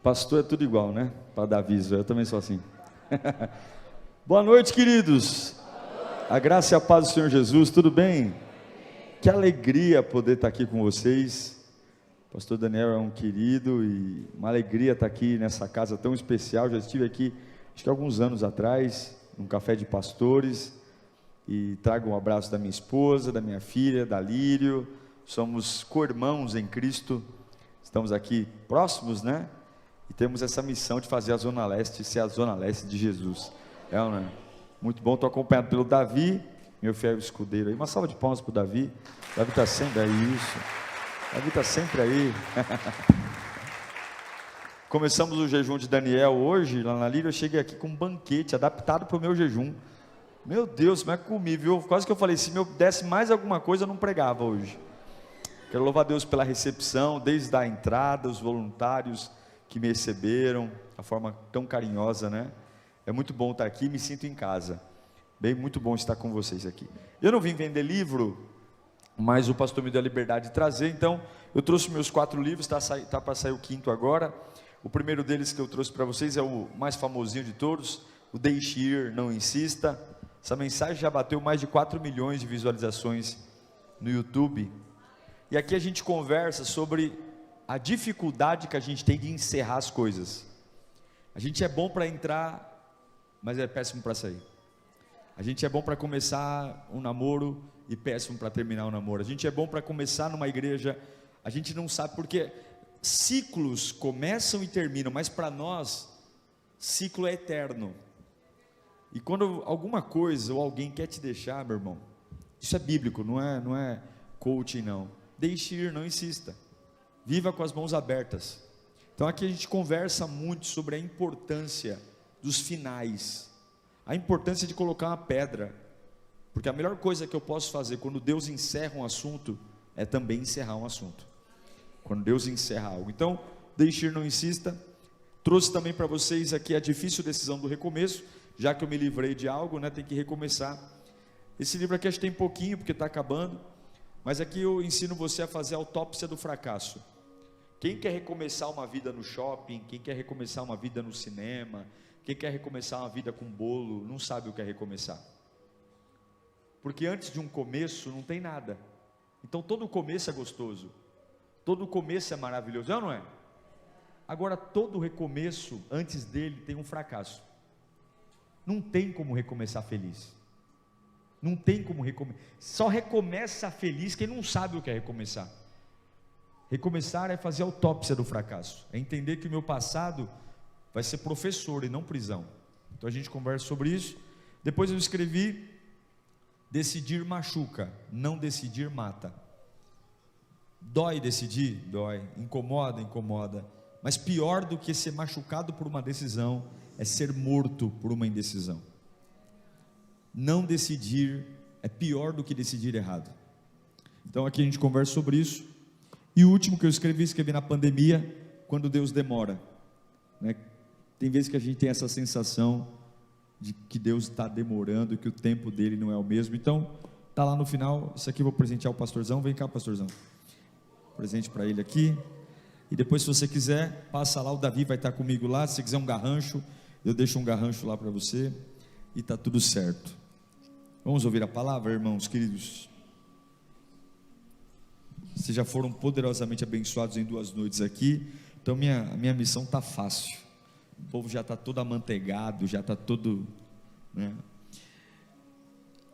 Pastor é tudo igual, né? Para dar aviso, eu também sou assim. Boa noite, queridos. A graça e a paz do Senhor Jesus, tudo bem? Que alegria poder estar aqui com vocês. Pastor Daniel é um querido e uma alegria estar aqui nessa casa tão especial. Já estive aqui, acho que alguns anos atrás, num café de pastores, e trago um abraço da minha esposa, da minha filha, da Lírio. Somos co-irmãos em Cristo, estamos aqui próximos, né? E temos essa missão de fazer a Zona Leste ser a Zona Leste de Jesus. É ou não é? Muito bom, estou acompanhado pelo Davi, meu fiel escudeiro aí. Uma salva de palmas para o Davi. Davi está sempre aí, isso. Davi está sempre aí. Começamos o jejum de Daniel hoje, lá na Líria. Eu cheguei aqui com um banquete adaptado para o meu jejum. Meu Deus, como é que comi, viu? Quase que eu falei, se me desse mais alguma coisa, eu não pregava hoje. Quero louvar a Deus pela recepção, desde a entrada, os voluntários que me receberam, a forma tão carinhosa, né? É muito bom estar aqui, me sinto em casa. Bem, muito bom estar com vocês aqui. Eu não vim vender livro, mas o pastor me deu a liberdade de trazer, então eu trouxe meus 4 livros, tá para sair o 5º agora. O primeiro deles que eu trouxe para vocês é o mais famosinho de todos, o Deixe Ir, Não Insista. Essa mensagem já bateu mais de 4 milhões de visualizações no YouTube. E aqui a gente conversa sobre a dificuldade que a gente tem de encerrar as coisas. A gente é bom para entrar, mas é péssimo para sair. A gente é bom para começar um namoro e péssimo para terminar o namoro. A gente é bom para começar numa igreja, a gente não sabe porque ciclos começam e terminam, mas para nós, ciclo é eterno. E quando alguma coisa ou alguém quer te deixar, meu irmão, isso é bíblico, não é coaching não. Deixe ir, não insista. Viva com as mãos abertas. Então aqui a gente conversa muito sobre a importância dos finais, a importância de colocar uma pedra, porque a melhor coisa que eu posso fazer quando Deus encerra um assunto, é também encerrar um assunto, quando Deus encerra algo. Então, deixe ir, não insista. Trouxe também para vocês aqui a difícil decisão do recomeço, já que eu me livrei de algo, né, tem que recomeçar. Esse livro aqui acho que tem pouquinho, porque está acabando, mas aqui eu ensino você a fazer a autópsia do fracasso. Quem quer recomeçar uma vida no shopping, quem quer recomeçar uma vida no cinema, quem quer recomeçar uma vida com bolo, não sabe o que é recomeçar. Porque antes de um começo não tem nada. Então todo começo é gostoso, todo começo é maravilhoso, é ou não é? Agora todo recomeço, antes dele tem um fracasso. Não tem como recomeçar feliz. Não tem como recomeçar. Só recomeça feliz quem não sabe o que é recomeçar. Recomeçar é fazer autópsia do fracasso, é entender que o meu passado vai ser professor e não prisão. Então a gente conversa sobre isso. Depois eu escrevi: decidir machuca, não decidir mata. Dói decidir? Dói. Incomoda? Incomoda. Mas pior do que ser machucado por uma decisão é ser morto por uma indecisão. Não decidir é pior do que decidir errado. Então aqui a gente conversa sobre isso. E o último que eu escrevi na pandemia, quando Deus demora, né? Tem vezes que a gente tem essa sensação de que Deus está demorando, que o tempo dele não é o mesmo. Então está lá no final. Isso aqui eu vou presentear o pastorzão. Vem cá, pastorzão, presente para ele aqui. E depois, se você quiser, passa lá, o Davi vai estar comigo lá. Se você quiser um garrancho, eu deixo um garrancho lá para você, e está tudo certo. Vamos ouvir a palavra, irmãos queridos. Vocês já foram poderosamente abençoados em 2 noites aqui. Então minha missão está fácil. O povo já está todo amanteigado, já está todo, né?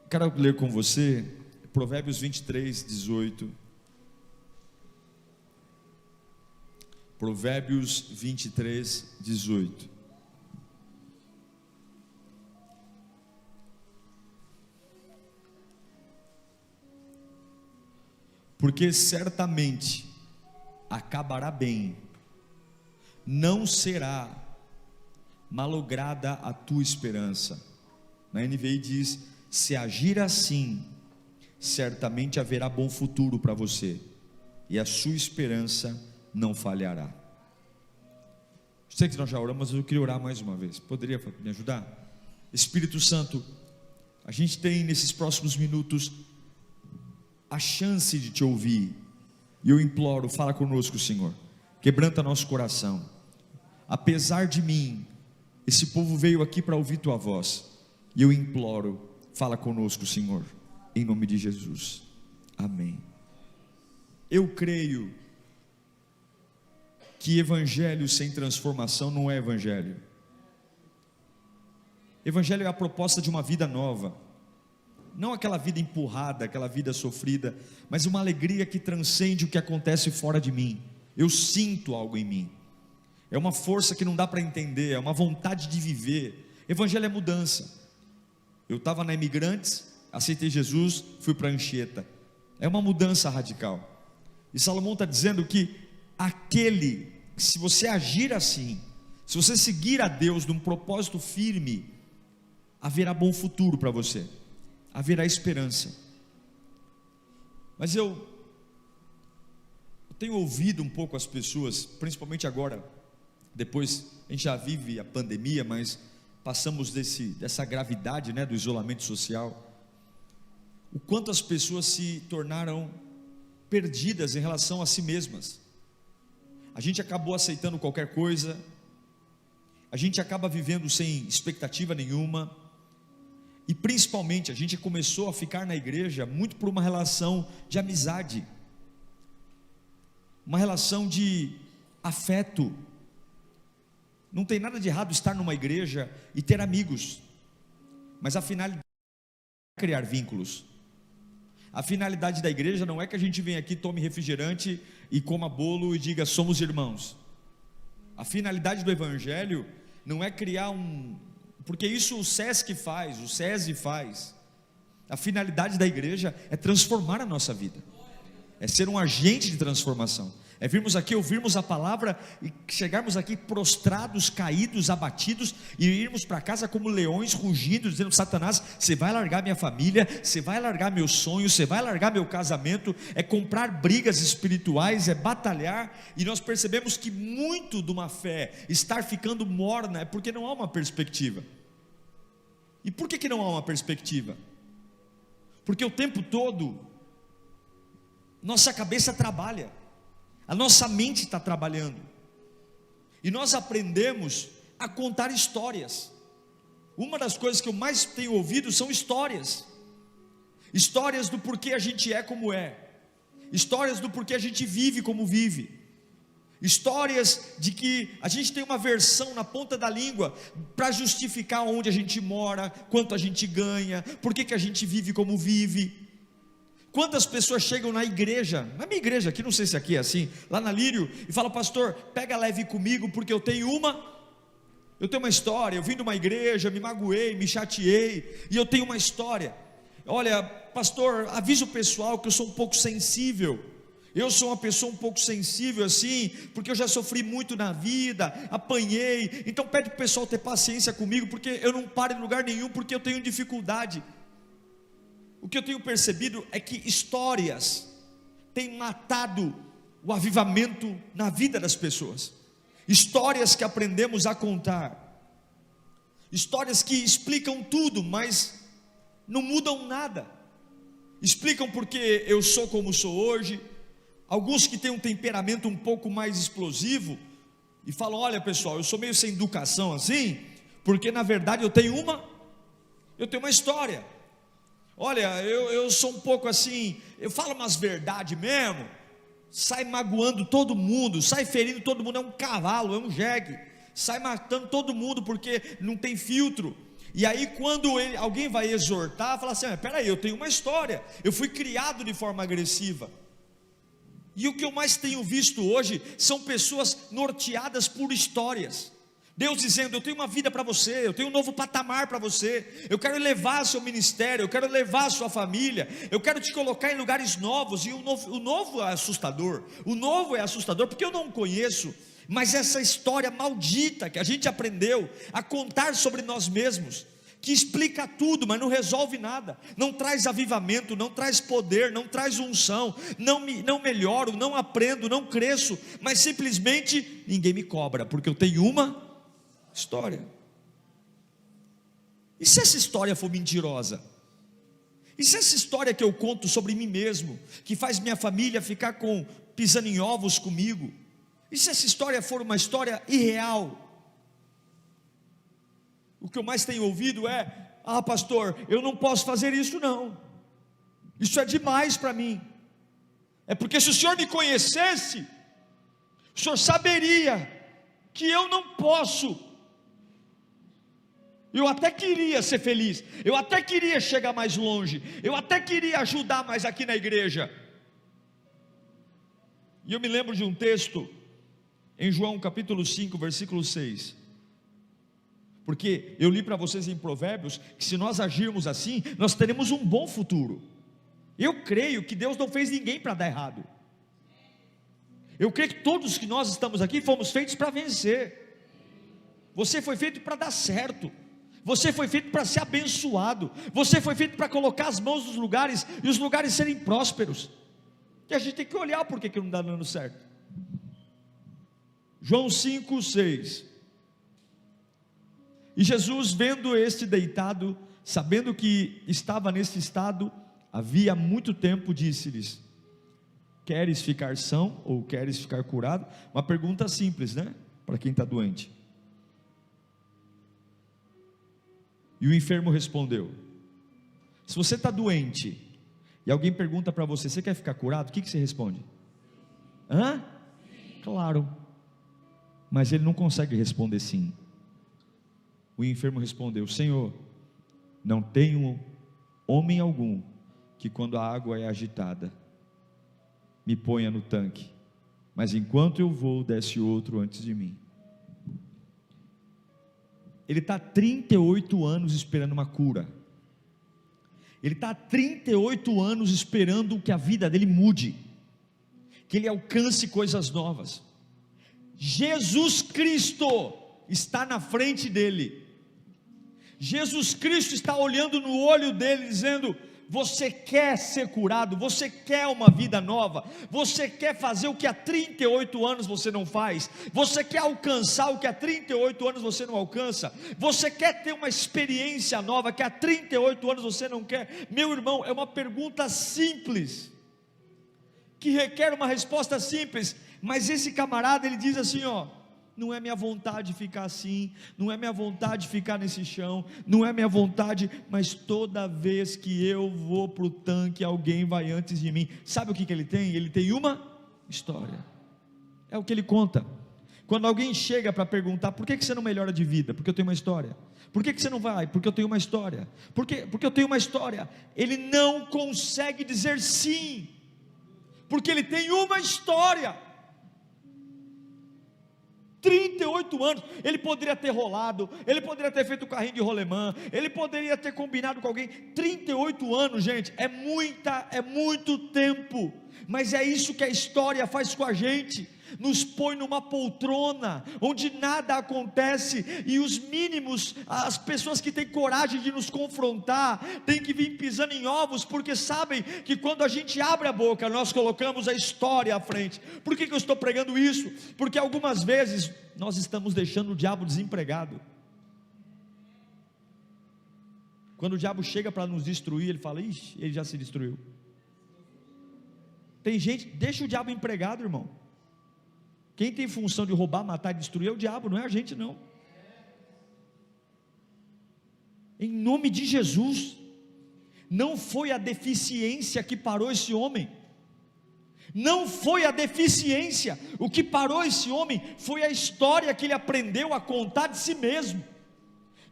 Quero ler com você Provérbios 23, 18. Provérbios 23, 18. Porque certamente acabará bem, não será malograda a tua esperança. Na NVI diz: se agir assim, certamente haverá bom futuro para você, e a sua esperança não falhará. Sei que nós já oramos, mas eu queria orar mais uma vez. Poderia me ajudar? Espírito Santo, a gente tem nesses próximos minutos a chance de te ouvir, e eu imploro, fala conosco, Senhor, quebranta nosso coração, apesar de mim, esse povo veio aqui para ouvir tua voz, e eu imploro, fala conosco, Senhor, em nome de Jesus, amém. Eu creio que evangelho sem transformação não é evangelho. Evangelho é a proposta de uma vida nova, não aquela vida empurrada, aquela vida sofrida, mas uma alegria que transcende o que acontece fora de mim. Eu sinto algo em mim, é uma força que não dá para entender, é uma vontade de viver. Evangelho é mudança. Eu estava na Imigrantes, aceitei Jesus, fui para Anchieta, é uma mudança radical. E Salomão está dizendo que se você agir assim, se você seguir a Deus num propósito firme, haverá bom futuro para você, haverá esperança. Mas eu tenho ouvido um pouco as pessoas, principalmente agora, depois a gente já vive a pandemia, mas passamos dessa gravidade, do isolamento social, o quanto as pessoas se tornaram perdidas em relação a si mesmas. A gente acabou aceitando qualquer coisa, a gente acaba vivendo sem expectativa nenhuma, e principalmente a gente começou a ficar na igreja muito por uma relação de amizade, uma relação de afeto. Não tem nada de errado estar numa igreja e ter amigos, mas a finalidade é criar vínculos. A finalidade da igreja não é que a gente venha aqui, tome refrigerante e coma bolo e diga somos irmãos. A finalidade do evangelho não é criar porque isso o SESC faz, o SESI faz. A finalidade da igreja é transformar a nossa vida, é ser um agente de transformação, é virmos aqui, ouvirmos a palavra e chegarmos aqui prostrados, caídos, abatidos, e irmos para casa como leões rugindo, dizendo: Satanás, você vai largar minha família, você vai largar meus sonhos, você vai largar meu casamento. É comprar brigas espirituais, é batalhar. E nós percebemos que muito de uma fé estar ficando morna é porque não há uma perspectiva. E por que não há uma perspectiva? Porque o tempo todo nossa cabeça trabalha, a nossa mente está trabalhando, e nós aprendemos a contar histórias. Uma das coisas que eu mais tenho ouvido são histórias do porquê a gente é como é, histórias do porquê a gente vive como vive, histórias de que a gente tem uma versão na ponta da língua para justificar onde a gente mora, quanto a gente ganha, por que a gente vive como vive. Quantas pessoas chegam na igreja, na minha igreja aqui, não sei se aqui é assim, lá na Lírio, e falam: pastor, pega leve comigo, porque eu tenho uma história, eu vim de uma igreja, me magoei, me chateei, e eu tenho uma história. Olha, pastor, avisa o pessoal que eu sou um pouco sensível, eu sou uma pessoa um pouco sensível assim, porque eu já sofri muito na vida, apanhei, então pede para o pessoal ter paciência comigo, porque eu não paro em lugar nenhum, porque eu tenho dificuldade. O que eu tenho percebido é que histórias têm matado o avivamento na vida das pessoas. Histórias que aprendemos a contar, histórias que explicam tudo, mas não mudam nada. Explicam porque eu sou como sou hoje. Alguns que têm um temperamento um pouco mais explosivo e falam: olha pessoal, eu sou meio sem educação assim, porque na verdade eu tenho uma história. Olha, eu sou um pouco assim, eu falo umas verdades mesmo, sai magoando todo mundo, sai ferindo todo mundo, é um cavalo, é um jegue, sai matando todo mundo porque não tem filtro. E aí quando alguém vai exortar, fala assim: peraí, eu tenho uma história, eu fui criado de forma agressiva. E o que eu mais tenho visto hoje são pessoas norteadas por histórias. Deus dizendo: eu tenho uma vida para você, eu tenho um novo patamar para você, eu quero elevar seu ministério, eu quero levar a sua família, eu quero te colocar em lugares novos. E o novo é assustador, porque eu não conheço, mas essa história maldita que a gente aprendeu a contar sobre nós mesmos, que explica tudo, mas não resolve nada, não traz avivamento, não traz poder, não traz unção, não melhoro, não aprendo, não cresço, mas simplesmente ninguém me cobra, porque eu tenho uma história. E se essa história for mentirosa? E se essa história que eu conto sobre mim mesmo, que faz minha família ficar pisando em ovos comigo, E se essa história for uma história irreal? O que eu mais tenho ouvido é: ah, pastor, eu não posso fazer isso não, isso é demais para mim. É porque se o senhor me conhecesse, o senhor saberia que eu não posso. Eu até queria ser feliz, eu até queria chegar mais longe, eu até queria ajudar mais aqui na igreja. E eu me lembro de um texto em João capítulo 5, versículo 6, porque eu li para vocês em Provérbios, que se nós agirmos assim, nós teremos um bom futuro. Eu creio que Deus não fez ninguém para dar errado, eu creio que todos que nós estamos aqui fomos feitos para vencer. Você foi feito para dar certo, você foi feito para ser abençoado, você foi feito para colocar as mãos nos lugares, e os lugares serem prósperos. E a gente tem que olhar por que não está dando certo. João 5, 6. E Jesus, vendo este deitado, sabendo que estava nesse estado havia muito tempo, disse-lhes: queres ficar são ou queres ficar curado? Uma pergunta simples, né? Para quem está doente. E o enfermo respondeu. Se você está doente e alguém pergunta para você: você quer ficar curado? O que você responde? Hã? Claro. Mas ele não consegue responder sim. O enfermo respondeu: Senhor, não tenho homem algum que quando a água é agitada me ponha no tanque, mas enquanto eu vou, desce outro antes de mim. Ele está 38 anos esperando uma cura. Ele está 38 anos esperando que a vida dele mude, que ele alcance coisas novas. Jesus Cristo está na frente dele. Jesus Cristo está olhando no olho dele, dizendo: você quer ser curado? Você quer uma vida nova? Você quer fazer o que há 38 anos você não faz? Você quer alcançar o que há 38 anos você não alcança? Você quer ter uma experiência nova que há 38 anos você não quer? Meu irmão, é uma pergunta simples, que requer uma resposta simples. Mas esse camarada, ele diz assim, ó: não é minha vontade ficar assim, não é minha vontade ficar nesse chão, não é minha vontade, mas toda vez que eu vou para o tanque, alguém vai antes de mim. Sabe o que ele tem? Ele tem uma história, é o que ele conta. Quando alguém chega para perguntar: por que você não melhora de vida? Porque eu tenho uma história. Por que você não vai? Porque eu tenho uma história. Porque eu tenho uma história. Ele não consegue dizer sim, porque ele tem uma história. 38 anos, ele poderia ter rolado, ele poderia ter feito o carrinho de rolemã, ele poderia ter combinado com alguém. 38 anos, gente, é muito tempo, mas é isso que a história faz com a gente, nos põe numa poltrona, onde nada acontece, e os mínimos, as pessoas que têm coragem de nos confrontar, têm que vir pisando em ovos, porque sabem que quando a gente abre a boca, nós colocamos a história à frente. Por que eu estou pregando isso? Porque algumas vezes, nós estamos deixando o diabo desempregado. Quando o diabo chega para nos destruir, ele fala: ixi, ele já se destruiu. Tem gente, deixa o diabo empregado, irmão. Quem tem função de roubar, matar e destruir é o diabo, não é a gente não. Em nome de Jesus, não foi a deficiência que parou esse homem, não foi a deficiência, o que parou esse homem foi a história que ele aprendeu a contar de si mesmo.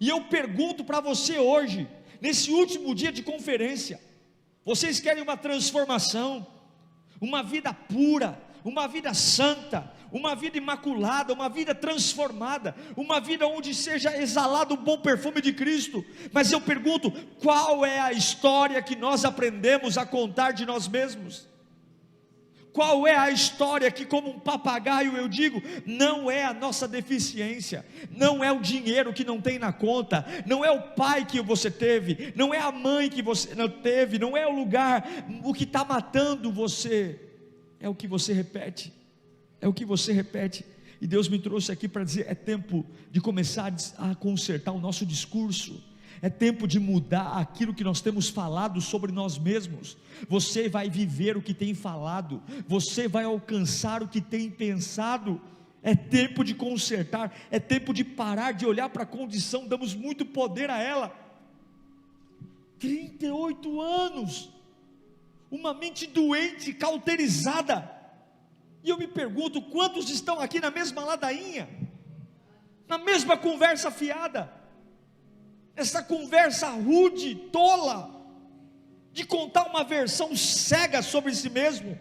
E eu pergunto para você hoje, nesse último dia de conferência: vocês querem uma transformação, uma vida pura, uma vida santa, uma vida imaculada, uma vida transformada, uma vida onde seja exalado o bom perfume de Cristo? Mas eu pergunto: qual é a história que nós aprendemos a contar de nós mesmos? Qual é a história que, como um papagaio, eu digo: não é a nossa deficiência, não é o dinheiro que não tem na conta, não é o pai que você teve, não é a mãe que você não teve, não é o lugar, o que está matando você é o que você repete, é o que você repete. E Deus me trouxe aqui para dizer: é tempo de começar a consertar o nosso discurso, É tempo de mudar aquilo que nós temos falado sobre nós mesmos. Você vai viver o que tem falado, você vai alcançar o que tem pensado. É tempo de consertar, é tempo de parar de olhar para a condição, damos muito poder a ela. 38 anos, uma mente doente, cauterizada. E eu me pergunto, quantos estão aqui na mesma ladainha, na mesma conversa fiada, essa conversa rude, tola, de contar uma versão cega sobre si mesmo,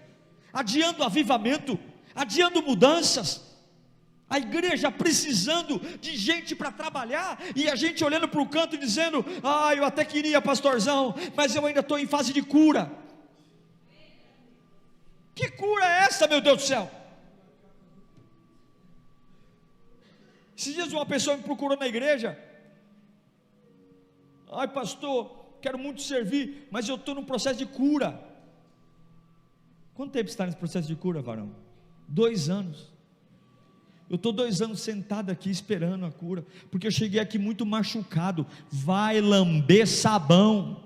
adiando avivamento, adiando mudanças, a igreja precisando de gente para trabalhar, e a gente olhando para o canto e dizendo: eu até queria, pastorzão, mas eu ainda estou em fase de cura. Que cura é essa, meu Deus do céu? Esses dias uma pessoa me procurou na igreja: pastor, quero muito servir, mas eu estou num processo de cura. Quanto tempo está nesse processo de cura, varão? 2 anos. Eu estou 2 anos sentado aqui esperando a cura, porque eu cheguei aqui muito machucado. Vai lamber sabão.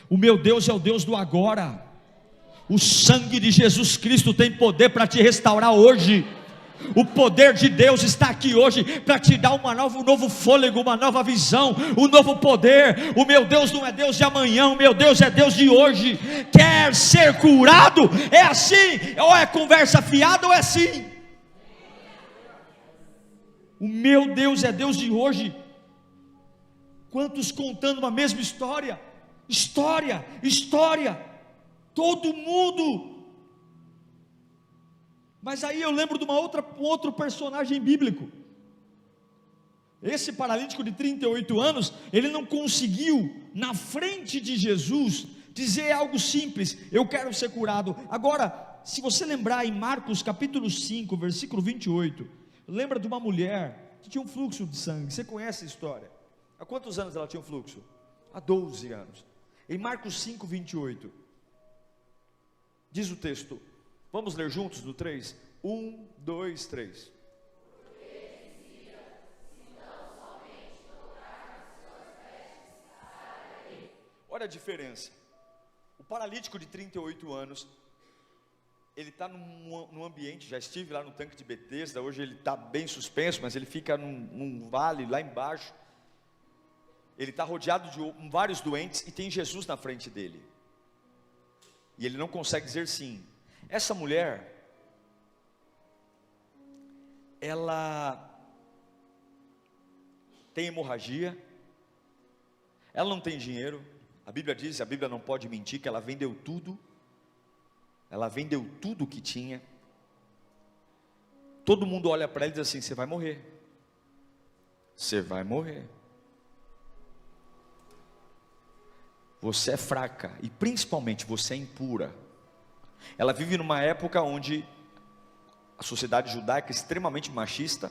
O meu Deus é o Deus do agora. O sangue de Jesus Cristo tem poder para te restaurar hoje. O poder de Deus está aqui hoje para te dar um novo fôlego, uma nova visão, um novo poder. O meu Deus não é Deus de amanhã, o meu Deus é Deus de hoje. Quer ser curado? É assim, ou é conversa fiada ou é assim. O meu Deus é Deus de hoje. Quantos contando uma mesma história? História, todo mundo. Mas aí eu lembro de um outro personagem bíblico. Esse paralítico de 38 anos, ele não conseguiu, na frente de Jesus, dizer algo simples: eu quero ser curado. Agora, se você lembrar em Marcos capítulo 5, versículo 28, lembra de uma mulher que tinha um fluxo de sangue. Você conhece a história? Há quantos anos ela tinha um fluxo? Há 12 anos. Em Marcos 5, 28, diz o texto. Vamos ler juntos no 3? 1, 2, 3. Olha a diferença. O paralítico de 38 anos, ele está num ambiente, já estive lá no tanque de Betesda, hoje ele está bem suspenso, mas ele fica num vale lá embaixo. Ele está rodeado de vários doentes e tem Jesus na frente dele. E ele não consegue dizer sim. Essa mulher, ela tem hemorragia, ela não tem dinheiro. A Bíblia diz, a Bíblia não pode mentir, que ela vendeu tudo que tinha. Todo mundo olha para ela e diz assim: você vai morrer, você é fraca, e principalmente você é impura. Ela vive numa época onde a sociedade judaica é extremamente machista,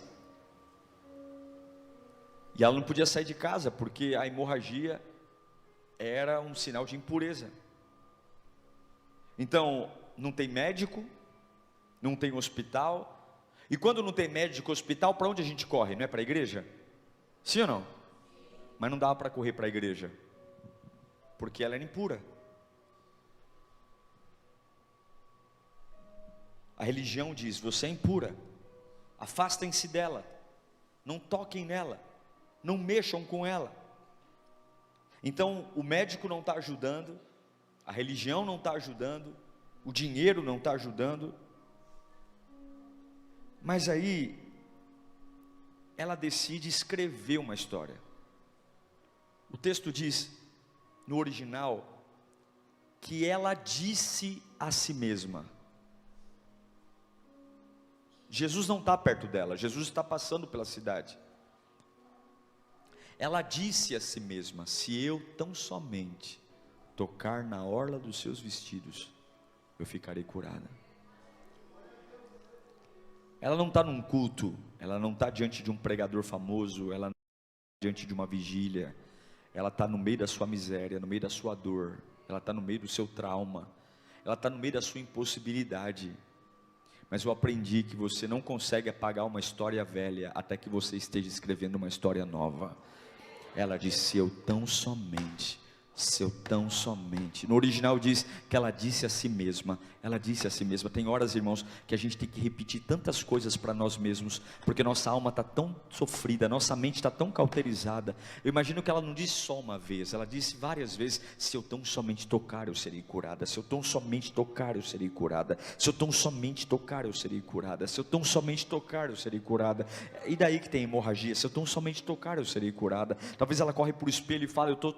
e ela não podia sair de casa, porque a hemorragia era um sinal de impureza. Então, não tem médico, não tem hospital, e quando não tem médico, hospital, para onde a gente corre? Não é para a igreja? Sim ou não? Mas não dava para correr para a igreja, porque ela era impura. A religião diz: você é impura, afastem-se dela, não toquem nela, não mexam com ela. Então o médico não está ajudando, a religião não está ajudando, o dinheiro não está ajudando. Mas aí ela decide escrever uma história. O texto diz, no original, que ela disse a si mesma. Jesus não está perto dela, Jesus está passando pela cidade. Ela disse a si mesma: se eu tão somente tocar na orla dos seus vestidos, eu ficarei curada. Ela não está num culto, ela não está diante de um pregador famoso, ela não está diante de uma vigília, ela está no meio da sua miséria, no meio da sua dor, ela está no meio do seu trauma, ela está no meio da sua impossibilidade. Mas eu aprendi que você não consegue apagar uma história velha até que você esteja escrevendo uma história nova. Ela disse: se eu tão somente. No original diz que ela disse a si mesma. Ela disse a si mesma. Tem horas, irmãos, que a gente tem que repetir tantas coisas para nós mesmos, porque nossa alma está tão sofrida, nossa mente está tão cauterizada. Eu imagino que ela não disse só uma vez, ela disse várias vezes: se eu tão somente tocar, eu serei curada. Se eu tão somente tocar, eu serei curada. Se eu tão somente tocar, eu serei curada. Se eu tão somente tocar, eu serei curada. E daí que tem hemorragia? Se eu tão somente tocar, eu serei curada. Talvez ela corre para o espelho e fala: eu tô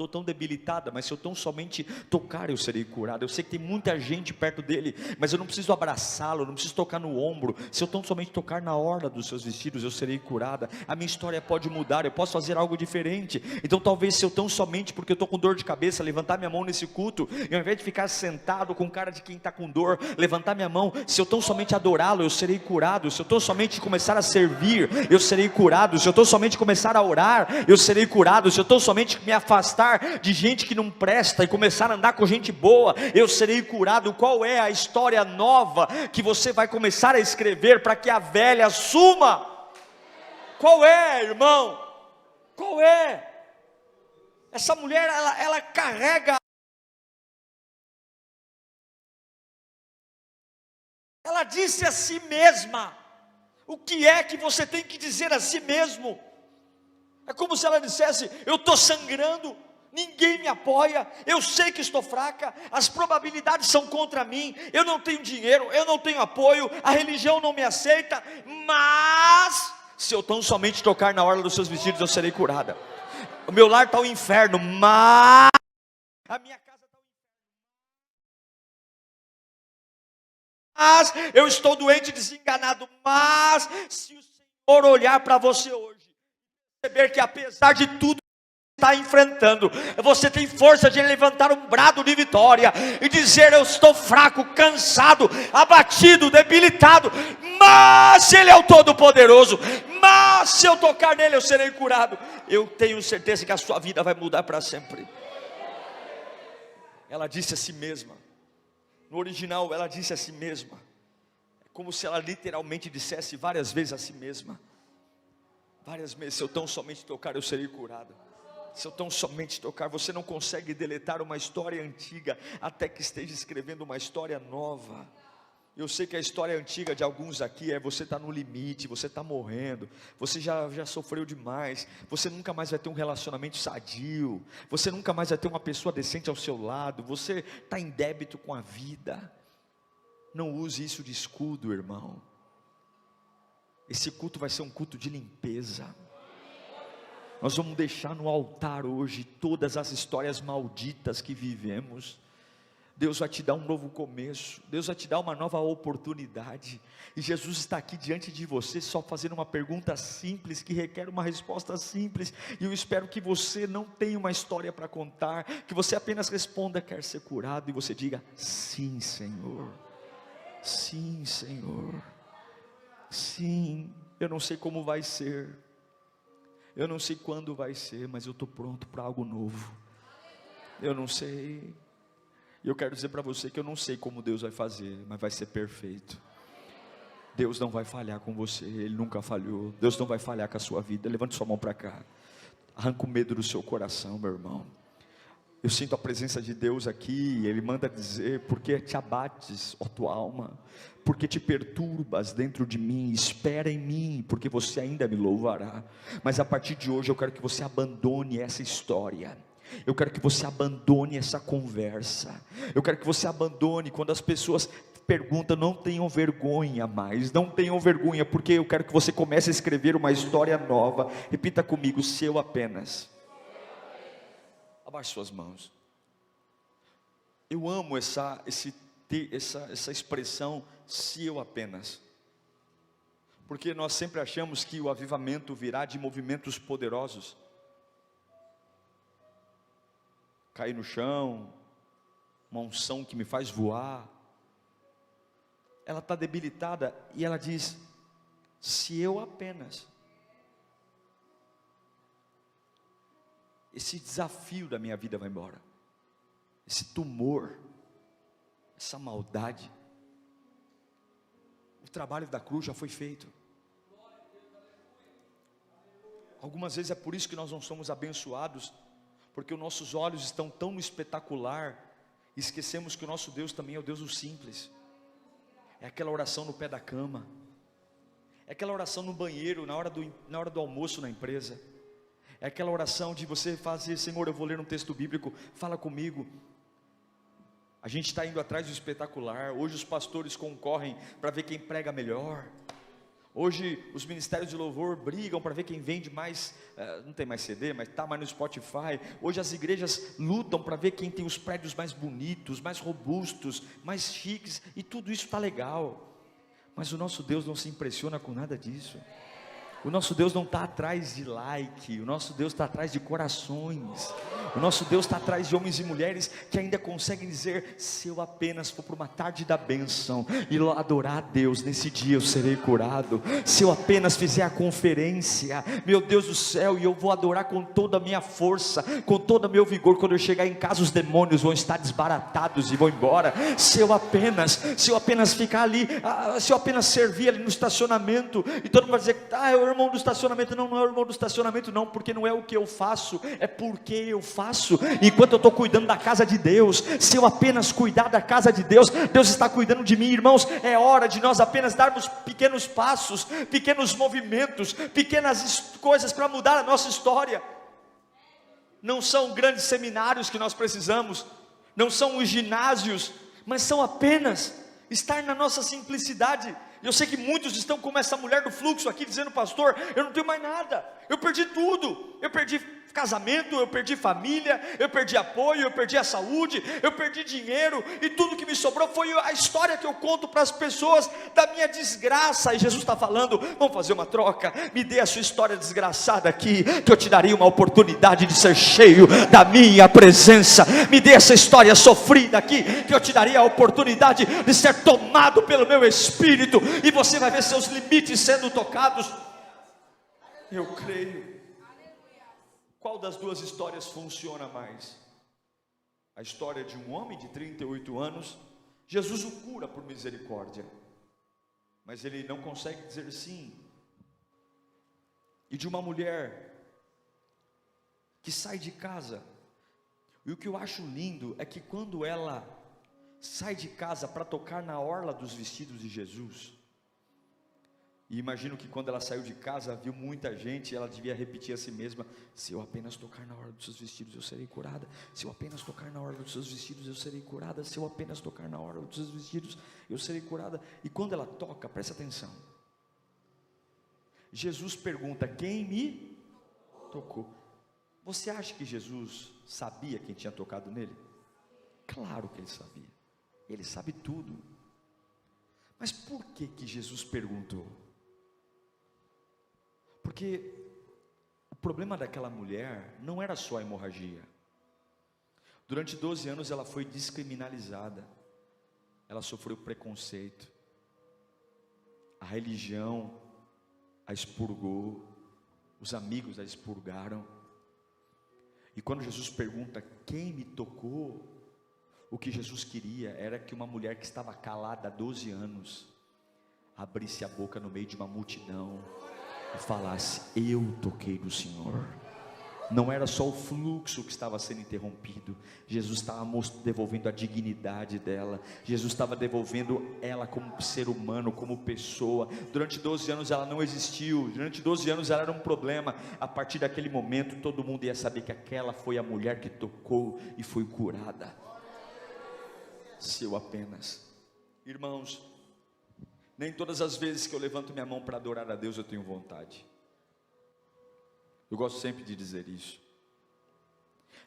tão debilitada, mas se eu tão somente tocar, eu serei curada. Eu sei que tem muita gente perto dele, mas eu não preciso abraçá-lo, eu não preciso tocar no ombro. Se eu tão somente tocar na orla dos seus vestidos, eu serei curada. A minha história pode mudar, eu posso fazer algo diferente. Então talvez, se eu tão somente, porque eu estou com dor de cabeça, levantar minha mão nesse culto, e ao invés de ficar sentado com cara de quem está com dor, levantar minha mão. Se eu tão somente adorá-lo, eu serei curado. Se eu tão somente começar a servir, eu serei curado. Se eu tão somente começar a orar, eu serei curado. Se eu tão somente me afastar de gente que não presta e começar a andar com gente boa, eu serei curado. Qual é a história nova que você vai começar a escrever para que a velha suma? Qual é, irmão? Qual é? Essa mulher, ela carrega, ela disse a si mesma. O que é que você tem que dizer a si mesmo? É como se ela dissesse: eu estou sangrando, ninguém me apoia, eu sei que estou fraca, as probabilidades são contra mim, eu não tenho dinheiro, eu não tenho apoio, a religião não me aceita, mas se eu tão somente tocar na orla dos seus vestidos, eu serei curada. O meu lar está o inferno, mas a minha casa está o inferno, mas eu estou doente, desenganado, mas se o Senhor olhar para você hoje, perceber que apesar de tudo está enfrentando, você tem força de levantar um brado de vitória e dizer: eu estou fraco, cansado, abatido, debilitado, mas Ele é o Todo-Poderoso, mas se eu tocar nele, eu serei curado. Eu tenho certeza que a sua vida vai mudar para sempre. Ela disse a si mesma. No original, ela disse a si mesma. É como se ela literalmente dissesse várias vezes a si mesma. Várias vezes: se eu tão somente tocar, eu serei curado. Se eu tão somente tocar. Você não consegue deletar uma história antiga até que esteja escrevendo uma história nova. Eu sei que a história antiga de alguns aqui é: você está no limite, você está morrendo, você já sofreu demais, você nunca mais vai ter um relacionamento sadio, você nunca mais vai ter uma pessoa decente ao seu lado, você está em débito com a vida. Não use isso de escudo, irmão. Esse culto vai ser um culto de limpeza. Nós vamos deixar no altar hoje todas as histórias malditas que vivemos. Deus vai te dar um novo começo, Deus vai te dar uma nova oportunidade, e Jesus está aqui diante de você, só fazendo uma pergunta simples, que requer uma resposta simples, e eu espero que você não tenha uma história para contar, que você apenas responda: quer ser curado, e você diga: sim, Senhor, sim, Senhor, sim. Eu não sei como vai ser, eu não sei quando vai ser, mas eu estou pronto para algo novo. Eu não sei. E eu quero dizer para você que eu não sei como Deus vai fazer, mas vai ser perfeito. Deus não vai falhar com você, Ele nunca falhou. Deus não vai falhar com a sua vida. Levante sua mão para cá. Arranca o medo do seu coração, meu irmão. Eu sinto a presença de Deus aqui. Ele manda dizer: porque te abates, ó tua alma, porque te perturbas dentro de mim, espera em mim, porque você ainda me louvará. Mas a partir de hoje eu quero que você abandone essa história. Eu quero que você abandone essa conversa. Eu quero que você abandone quando as pessoas perguntam: não tenham vergonha mais, não tenham vergonha, porque eu quero que você comece a escrever uma história nova. Repita comigo: se eu apenas. Abaixe suas mãos. Eu amo essa expressão, se eu apenas, porque nós sempre achamos que o avivamento virá de movimentos poderosos. Cair no chão, uma unção que me faz voar. Ela está debilitada e ela diz: se eu apenas. Esse desafio da minha vida vai embora, esse tumor, essa maldade. O trabalho da cruz já foi feito. Algumas vezes é por isso que nós não somos abençoados, porque os nossos olhos estão tão no espetacular, e esquecemos que o nosso Deus também é o Deus do simples. É aquela oração no pé da cama, é aquela oração no banheiro, na hora do almoço na empresa, é aquela oração de você fazer: Senhor, eu vou ler um texto bíblico, fala comigo. A gente está indo atrás do espetacular. Hoje os pastores concorrem para ver quem prega melhor. Hoje os ministérios de louvor brigam para ver quem vende mais, não tem mais CD, mas está mais no Spotify. Hoje as igrejas lutam para ver quem tem os prédios mais bonitos, mais robustos, mais chiques, e tudo isso está legal. Mas o nosso Deus não se impressiona com nada disso. O nosso Deus não está atrás de like, o nosso Deus está atrás de corações. O nosso Deus está atrás de homens e mulheres que ainda conseguem dizer: se eu apenas for para uma tarde da bênção e adorar a Deus, nesse dia eu serei curado. Se eu apenas fizer a conferência, meu Deus do céu, e eu vou adorar com toda a minha força, com todo o meu vigor, quando eu chegar em casa os demônios vão estar desbaratados e vão embora. Se eu apenas ficar ali, se eu apenas servir ali no estacionamento, e todo mundo vai dizer: é o irmão do estacionamento. Não é o irmão do estacionamento não, porque não é o que eu faço, é porque eu faço. Enquanto eu estou cuidando da casa de Deus, se eu apenas cuidar da casa de Deus, Deus está cuidando de mim. Irmãos, é hora de nós apenas darmos pequenos passos, pequenos movimentos, pequenas coisas para mudar a nossa história. Não são grandes seminários que nós precisamos, não são os ginásios, mas são apenas estar na nossa simplicidade. Eu sei que muitos estão como essa mulher do fluxo aqui, dizendo: pastor, eu não tenho mais nada, eu perdi tudo, eu perdi casamento, eu perdi família, eu perdi apoio, eu perdi a saúde, eu perdi dinheiro, e tudo que me sobrou foi a história que eu conto para as pessoas da minha desgraça. E Jesus está falando: vamos fazer uma troca, me dê a sua história desgraçada aqui, que eu te daria uma oportunidade de ser cheio da minha presença. Me dê essa história sofrida aqui, que eu te daria a oportunidade de ser tomado pelo meu Espírito, e você vai ver seus limites sendo tocados. Eu creio. Qual das duas histórias funciona mais? A história de um homem de 38 anos, Jesus o cura por misericórdia, mas ele não consegue dizer sim. E de uma mulher que sai de casa, e o que eu acho lindo é que quando ela sai de casa para tocar na orla dos vestidos de Jesus, e imagino que quando ela saiu de casa, viu muita gente, e ela devia repetir a si mesma: se eu apenas tocar na orla dos seus vestidos, eu serei curada. Se eu apenas tocar na orla dos seus vestidos, eu serei curada. Se eu apenas tocar na orla dos seus vestidos, eu serei curada. E quando ela toca, presta atenção, Jesus pergunta: quem me tocou? Você acha que Jesus sabia quem tinha tocado nele? Claro que ele sabia, ele sabe tudo. Mas por que Jesus perguntou? Porque o problema daquela mulher não era só a hemorragia. Durante 12 anos ela foi descriminalizada, ela sofreu preconceito, a religião a expurgou, os amigos a expurgaram. E quando Jesus pergunta: quem me tocou? O que Jesus queria era que uma mulher que estava calada há 12 anos abrisse a boca no meio de uma multidão e falasse: eu toquei no Senhor. Não era só o fluxo que estava sendo interrompido, Jesus estava devolvendo a dignidade dela, Jesus estava devolvendo ela como ser humano, como pessoa. Durante 12 anos ela não existiu, durante 12 anos ela era um problema. A partir daquele momento todo mundo ia saber que aquela foi a mulher que tocou e foi curada. Se eu apenas, irmãos, nem todas as vezes que eu levanto minha mão para adorar a Deus eu tenho vontade. Eu gosto sempre de dizer isso.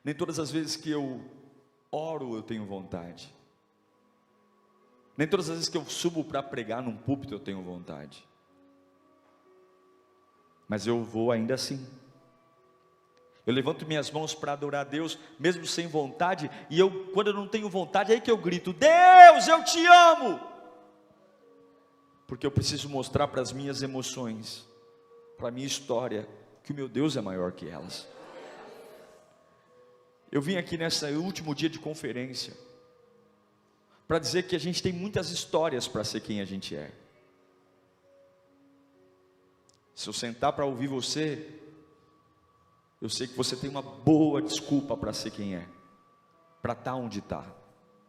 Nem todas as vezes que eu oro eu tenho vontade. Nem todas as vezes que eu subo para pregar num púlpito eu tenho vontade. Mas eu vou ainda assim. Eu levanto minhas mãos para adorar a Deus, mesmo sem vontade. E quando eu não tenho vontade, é aí que eu grito: Deus, eu te amo. Porque eu preciso mostrar para as minhas emoções, para a minha história, que o meu Deus é maior que elas. Eu vim aqui nesse último dia de conferência para dizer que a gente tem muitas histórias para ser quem a gente é. Se eu sentar para ouvir você, eu sei que você tem uma boa desculpa para ser quem é, para estar onde está,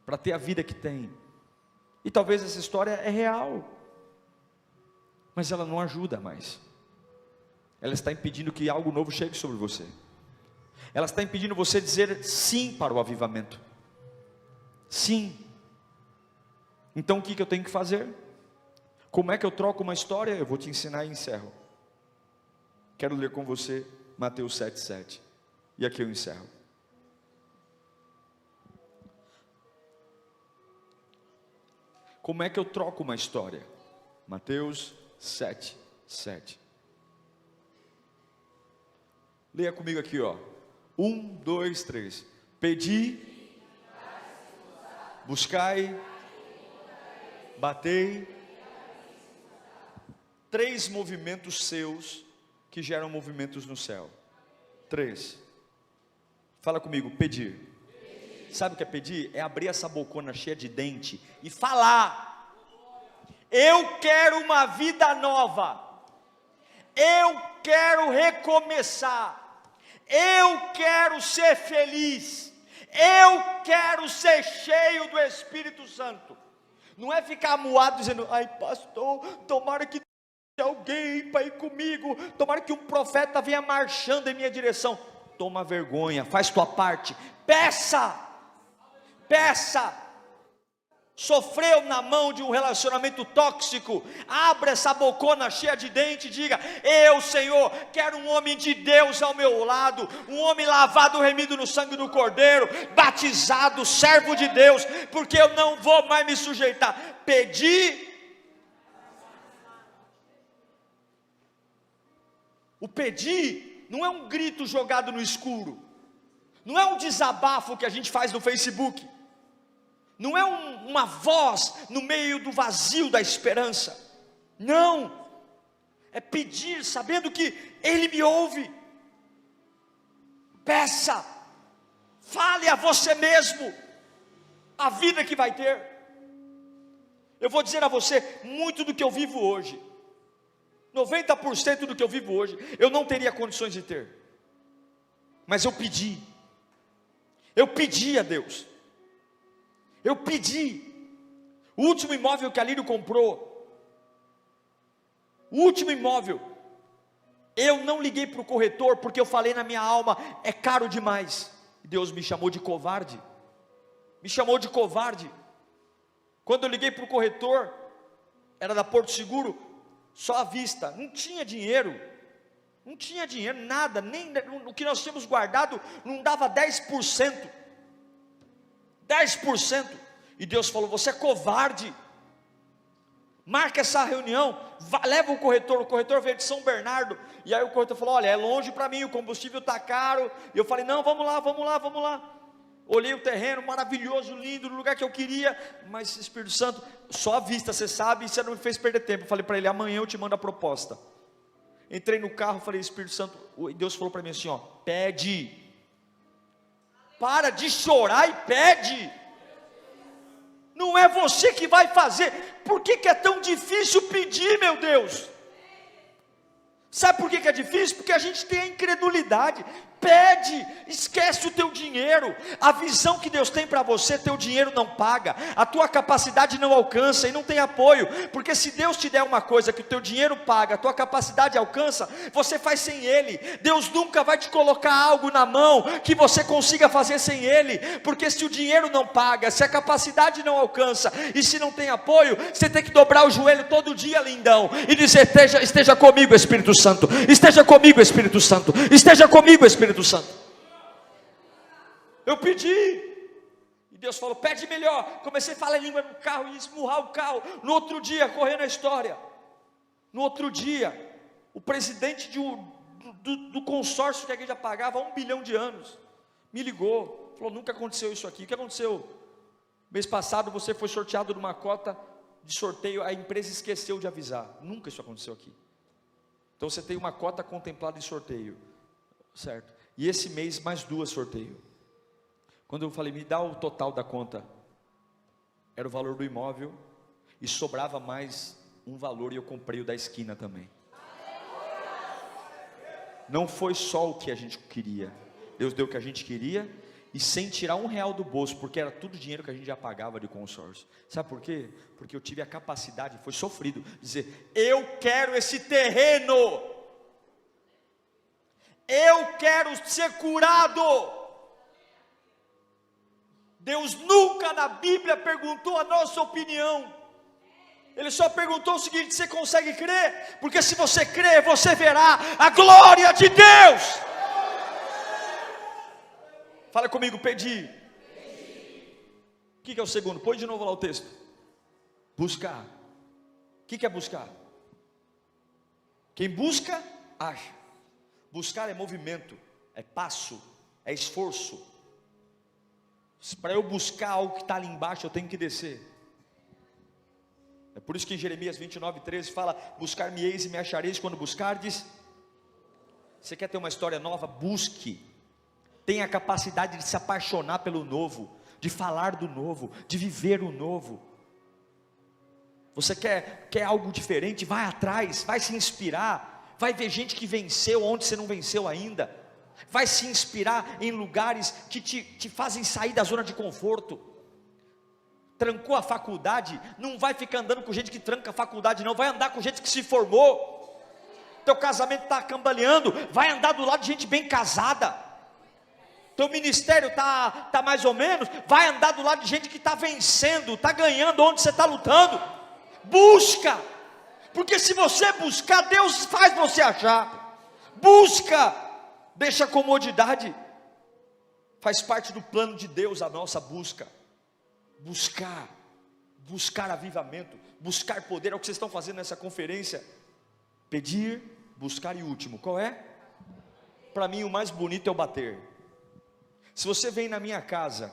para ter a vida que tem. E talvez essa história é real, mas ela não ajuda mais. Ela está impedindo que algo novo chegue sobre você. Ela está impedindo você dizer sim para o avivamento. Sim. Então o que eu tenho que fazer? Como é que eu troco uma história? Eu vou te ensinar e encerro. Quero ler com você Mateus 7,7. E aqui eu encerro. Como é que eu troco uma história? Mateus 7,7. Leia comigo aqui, ó. 1, 2, 3. Pedi, buscai, batei. 3 movimentos seus que geram movimentos no céu. 3. Fala comigo, pedir. Sabe o que é pedir? É abrir essa bocona cheia de dente e falar: eu quero uma vida nova, eu quero recomeçar, eu quero ser feliz, eu quero ser cheio do Espírito Santo. Não é ficar amuado dizendo: ai pastor, tomara que alguém para ir comigo, tomara que um profeta venha marchando em minha direção. Toma vergonha, faz tua parte, peça. Sofreu na mão de um relacionamento tóxico, abra essa bocona cheia de dente e diga: eu, Senhor, quero um homem de Deus ao meu lado, um homem lavado, remido no sangue do Cordeiro, batizado, servo de Deus, porque eu não vou mais me sujeitar. Pedir. O pedir não é um grito jogado no escuro, não é um desabafo que a gente faz no Facebook, não é uma voz no meio do vazio da esperança. Não, é pedir sabendo que Ele me ouve. Peça, fale a você mesmo a vida que vai ter. Eu vou dizer a você, muito do que eu vivo hoje, 90% do que eu vivo hoje, eu não teria condições de ter, mas eu pedi a Deus. Eu pedi. O último imóvel que a Lírio comprou, o último imóvel, eu não liguei para o corretor, porque eu falei na minha alma: é caro demais. Deus me chamou de covarde, quando eu liguei para o corretor, era da Porto Seguro, só à vista, não tinha dinheiro, nada, nem o que nós tínhamos guardado, não dava 10%, e Deus falou: você é covarde, marca essa reunião, leva o corretor veio de São Bernardo, e aí o corretor falou: olha, é longe para mim, o combustível está caro, e eu falei: não, vamos lá, olhei o terreno, maravilhoso, lindo, no lugar que eu queria, mas Espírito Santo, só à vista, você sabe, e você não me fez perder tempo. Eu falei para ele: amanhã eu te mando a proposta. Entrei no carro, falei: Espírito Santo, Deus falou para mim assim: ó, pede, para de chorar e pede. Não é você que vai fazer. Por que é tão difícil pedir, meu Deus? Sabe por que é difícil? Porque a gente tem a incredulidade. Pede, esquece o teu dinheiro, a visão que Deus tem para você, teu dinheiro não paga, a tua capacidade não alcança e não tem apoio, porque se Deus te der uma coisa que o teu dinheiro paga, a tua capacidade alcança, você faz sem Ele. Deus nunca vai te colocar algo na mão que você consiga fazer sem Ele, porque se o dinheiro não paga, se a capacidade não alcança e se não tem apoio, você tem que dobrar o joelho todo dia, lindão, e dizer: esteja comigo, Espírito Santo, esteja comigo, Espírito Santo, esteja comigo, Espírito Santo. Eu pedi, e Deus falou: pede melhor. Comecei a falar em língua no carro e esmurrar o carro. No outro dia, correndo a história, no outro dia, o presidente do consórcio que a igreja pagava há 1 bilhão de anos me ligou, falou: nunca aconteceu isso aqui. O que aconteceu? Mês passado você foi sorteado numa cota de sorteio, a empresa esqueceu de avisar. Nunca isso aconteceu aqui. Então você tem uma cota contemplada de sorteio, certo? E esse mês mais 2 sorteio. Quando eu falei: me dá o total da conta, era o valor do imóvel, e sobrava mais um valor, e eu comprei o da esquina também. Não foi só o que a gente queria, Deus deu o que a gente queria, e sem tirar R$1 do bolso, porque era tudo dinheiro que a gente já pagava de consórcio. Sabe por quê? Porque eu tive a capacidade, foi sofrido, de dizer: eu quero esse terreno, eu quero ser curado. Deus nunca na Bíblia perguntou a nossa opinião, Ele só perguntou o seguinte: você consegue crer? Porque se você crer, você verá a glória de Deus. Fala comigo, pedir. O que é o segundo? Põe de novo lá o texto. Buscar. O que é buscar? Quem busca, acha. Buscar é movimento, é passo, é esforço. Para eu buscar algo que está ali embaixo, eu tenho que descer. É por isso que em Jeremias 29:13 fala: buscar-me-eis e me achareis quando buscardes. Você quer ter uma história nova? Busque. Tenha a capacidade de se apaixonar pelo novo, de falar do novo, de viver o novo. Você quer algo diferente? Vai atrás, vai se inspirar, vai ver gente que venceu onde você não venceu ainda, vai se inspirar em lugares que te fazem sair da zona de conforto. Trancou a faculdade, não vai ficar andando com gente que tranca a faculdade não, vai andar com gente que se formou. Teu casamento está cambaleando, vai andar do lado de gente bem casada. Teu ministério está mais ou menos, vai andar do lado de gente que está vencendo, está ganhando onde você está lutando. Busca, porque se você buscar, Deus faz você achar. Busca, deixa a comodidade, faz parte do plano de Deus a nossa busca. Buscar avivamento, buscar poder, é o que vocês estão fazendo nessa conferência. Pedir, buscar e último, qual é? Para mim o mais bonito é o bater. Se você vem na minha casa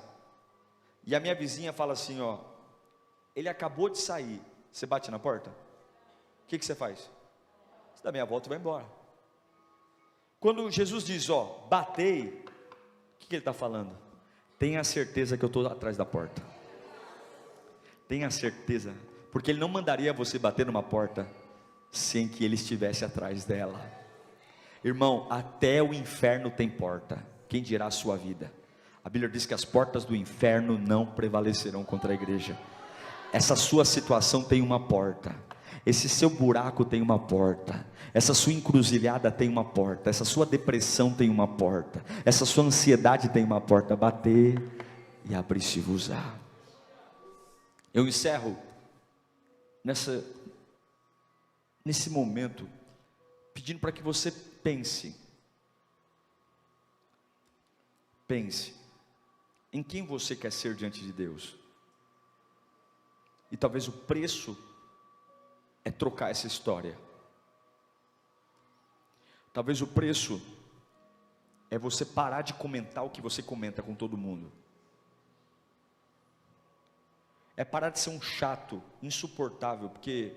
e a minha vizinha fala assim, ó, ele acabou de sair, você bate na porta? O que você faz? Você dá meia volta e vai embora. Quando Jesus diz, ó, batei, o que ele está falando? Tenha certeza que eu estou atrás da porta. Tenha certeza, porque ele não mandaria você bater numa porta sem que ele estivesse atrás dela. Irmão, até o inferno tem porta, quem dirá a sua vida? A Bíblia diz que as portas do inferno não prevalecerão contra a igreja. Essa sua situação tem uma porta, esse seu buraco tem uma porta, essa sua encruzilhada tem uma porta, essa sua depressão tem uma porta, essa sua ansiedade tem uma porta. Bater e abrir-se-vos-á. Eu encerro nesse momento pedindo para que você pense em quem você quer ser diante de Deus. E talvez o preço é trocar essa história. Talvez o preço é você parar de comentar o que você comenta com todo mundo. É parar de ser um chato, insuportável, porque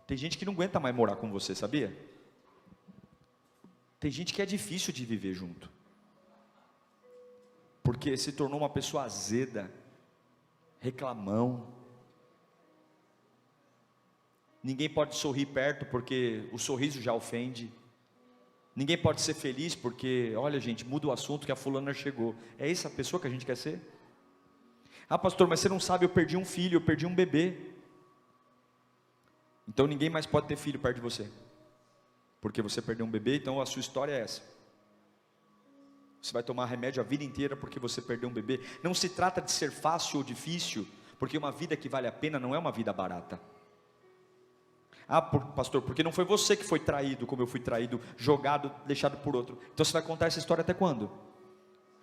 tem gente que não aguenta mais morar com você, sabia? Tem gente que é difícil de viver junto, porque se tornou uma pessoa azeda, reclamão. Ninguém pode sorrir perto, porque o sorriso já ofende. Ninguém pode ser feliz, porque, olha gente, muda o assunto que a fulana chegou. É essa a pessoa que a gente quer ser? Ah pastor, mas você não sabe, eu perdi um filho, eu perdi um bebê. Então ninguém mais pode ter filho perto de você, porque você perdeu um bebê, então a sua história é essa. Você vai tomar remédio a vida inteira porque você perdeu um bebê. Não se trata de ser fácil ou difícil, porque uma vida que vale a pena não é uma vida barata. Ah pastor, porque não foi você que foi traído, como eu fui traído, jogado, deixado por outro. Então você vai contar essa história até quando?